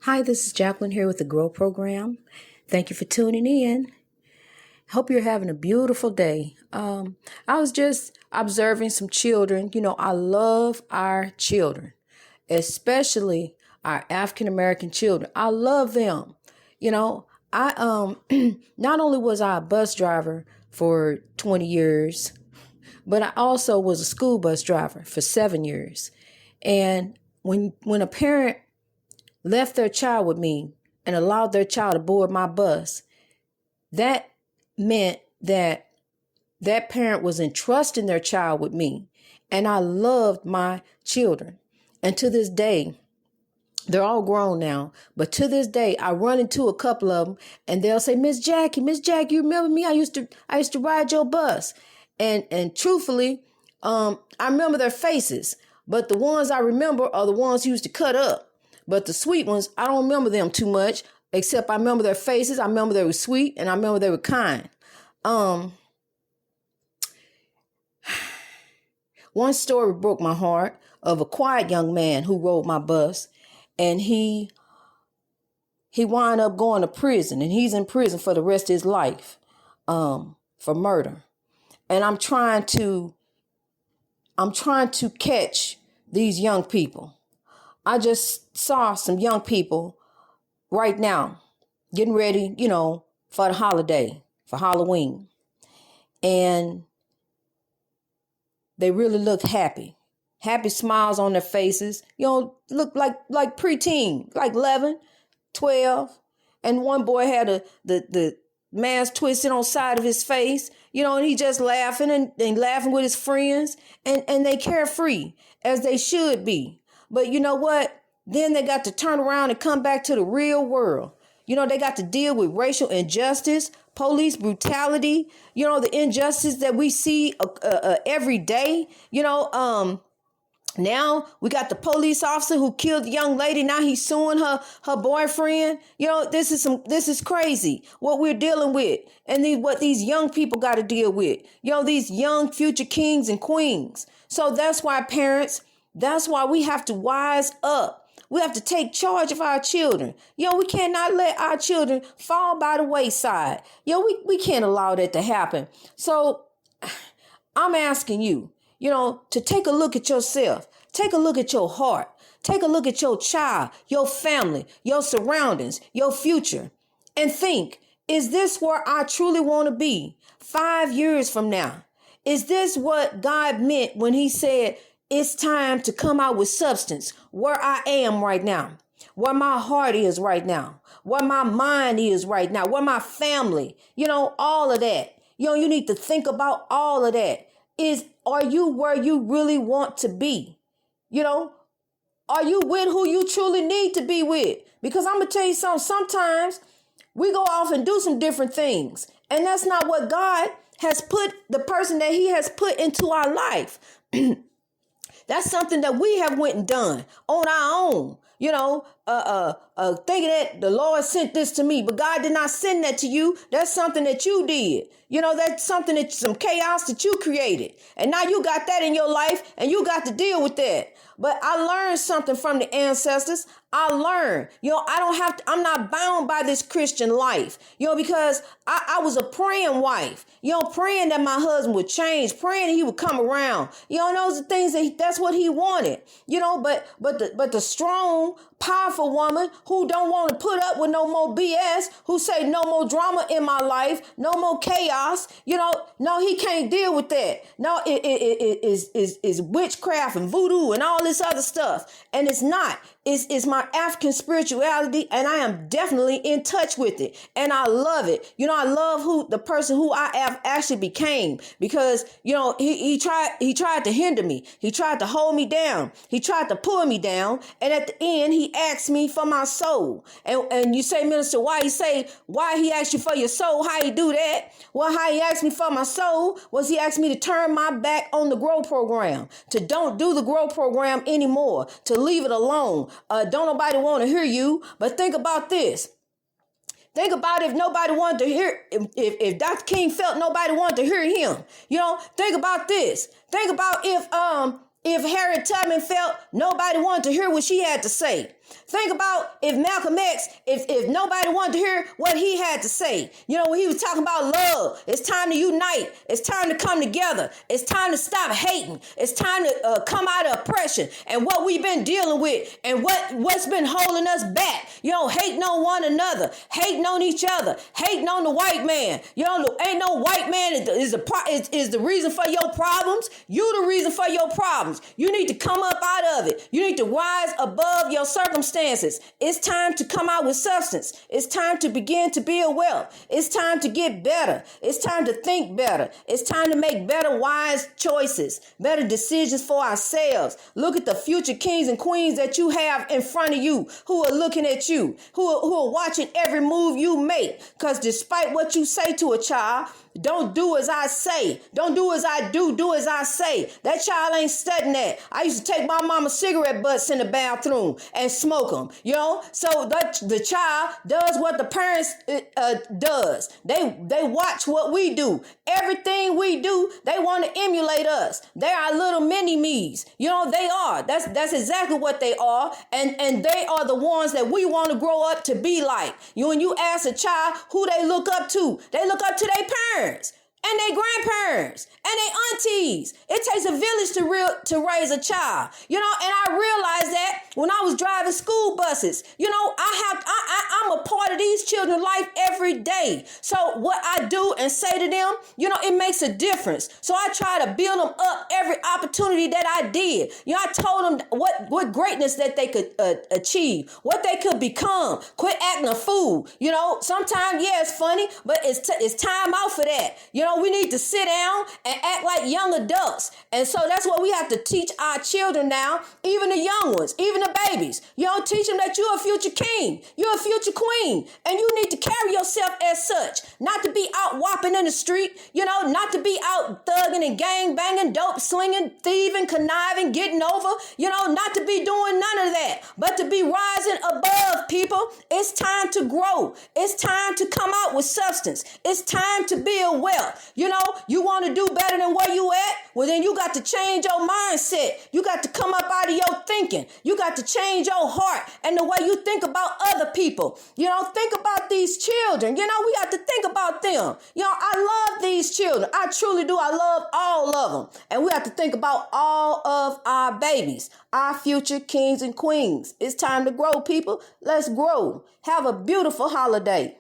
Hi, this is Jacqueline here with the GROW program. Thank you for tuning in. Hope you're having a beautiful day. I was just observing some children. I love our children, especially our African American children. I love them. I not only was I a bus driver for 20 years, but I also was a school bus driver for 7 years. And when a parent left their child with me and allowed their child to board my bus, that meant that that parent was entrusting their child with me. And I loved my children. And to this day, they're all grown now. But to this day, I run into a couple of them and they'll say, Miss Jackie, you remember me? I used to ride your bus. And truthfully, I remember their faces. But the ones I remember are the ones who used to cut up. But the sweet ones, I don't remember them too much, except I remember their faces. I remember they were sweet and I remember they were kind. One story broke my heart of a quiet young man who rode my bus, and he wound up going to prison, and he's in prison for the rest of his life for murder. And I'm trying to catch these young people. I just saw some young people right now getting ready, for the holiday, for Halloween. And they really look happy. Happy smiles on their faces. Look like preteen, like 11, 12. And one boy had the mask twisted on the side of his face, and he just laughing and laughing with his friends. And they carefree, as they should be. But you know what? Then they got to turn around and come back to the real world. They got to deal with racial injustice, police brutality, the injustice that we see every day. Now we got the police officer who killed the young lady. Now he's suing her boyfriend. This is crazy what we're dealing with, and what these young people got to deal with. These young future kings and queens. So that's why parents, that's why we have to wise up. We have to take charge of our children. We cannot let our children fall by the wayside. We can't allow that to happen. So I'm asking you, to take a look at yourself. Take a look at your heart. Take a look at your child, your family, your surroundings, your future. And think, is this where I truly want to be 5 years from now? Is this what God meant when he said, it's time to come out with substance, where I am right now, where my heart is right now, where my mind is right now, where my family, all of that. You need to think about all of that. Are you where you really want to be? Are you with who you truly need to be with? Because I'm going to tell you something, sometimes we go off and do some different things. And that's not what God has put, the person that he has put into our life. That's something that we have went and done on our own, thinking that the Lord sent this to me, but God did not send that to you. That's something that you did. That's something some chaos that you created. And now you got that in your life and you got to deal with that. But I learned something from the ancestors. I learned, I'm not bound by this Christian life, because I was a praying wife, praying that my husband would change, praying he would come around. Those are things that's what he wanted, but the strong, powerful woman who don't want to put up with no more BS, who say no more drama in my life, no more chaos, no, he can't deal with that. No, it is witchcraft and voodoo and all this other stuff. And it's not. It's my African spirituality, and I am definitely in touch with it. And I love it. I love the person who I have actually became, because, he tried to hinder me. He tried to hold me down. He tried to pull me down. And at the end, he asked me for my soul. And you say, Minister, why he asked you for your soul? How he do that? Well, how he asked me for my soul was he asked me to turn my back on the GROW program, to don't do the GROW program anymore, to leave it alone. Don't nobody want to hear you. But think about this. Think about if nobody wanted to hear, if Dr. King felt nobody wanted to hear him. Think about this. Think about if Harriet Tubman felt nobody wanted to hear what she had to say. Think about if Malcolm X, if nobody wanted to hear what he had to say. You know, when he was talking about love, it's time to unite. It's time to come together. It's time to stop hating. It's time to come out of oppression and what we've been dealing with and what's been holding us back. You know, hating on one another, hating on each other, hating on the white man. You know, ain't no white man is the reason for your problems. You the reason for your problems. You need to come up out of it. You need to rise above your circumstances. It's time to come out with substance. It's time to begin to build wealth. It's time to get better. It's time to think better. It's time to make better, wise choices, better decisions for ourselves. Look at the future kings and queens that you have in front of you who are looking at you, who are watching every move you make. Because despite what you say to a child, don't do as I say. Don't do as I do. Do as I say. That child ain't studying that. I used to take my mama's cigarette butts in the bathroom and smoke them. You know, so that the child does what the parents does. They watch what we do. Everything we do, they want to emulate us. They are little mini me's. You know, they are. That's exactly what they are. And they are the ones that we want to grow up to be like. When you ask a child who they look up to their parents and their grandparents and their aunties. It takes a village to raise a child, you know, and I realized that when I was driving school buses. You know, I'm a part of these children's life every day. So what I do and say to them, you know, it makes a difference. So I try to build them up every opportunity that I did. You know, I told them what greatness that they could achieve, what they could become. Quit acting a fool. You know, sometimes, yeah, it's funny, but it's time out for that. You know, we need to sit down and act like young adults. And so that's what we have to teach our children now, even the young ones, even the babies. You know, teach them that you're a future king, you're a future queen, and you need to carry yourself as such, not to be out whopping in the street, you know, not to be out thugging and gang banging, dope slinging, thieving, conniving, getting over, you know, not to be doing none of that, but to be rising above, people. It's time to grow. It's time to come out with substance. It's time to build wealth. You know, you want to do better than where you at? Well, then you got to change your mindset. You got to come up out of your thinking. You got to change your heart and the way you think about other people. You know, think about these children. You know, we got to think about them. You know, I love these children. I truly do. I love all of them. And we have to think about all of our babies, our future kings and queens. It's time to grow, people. Let's grow. Have a beautiful holiday.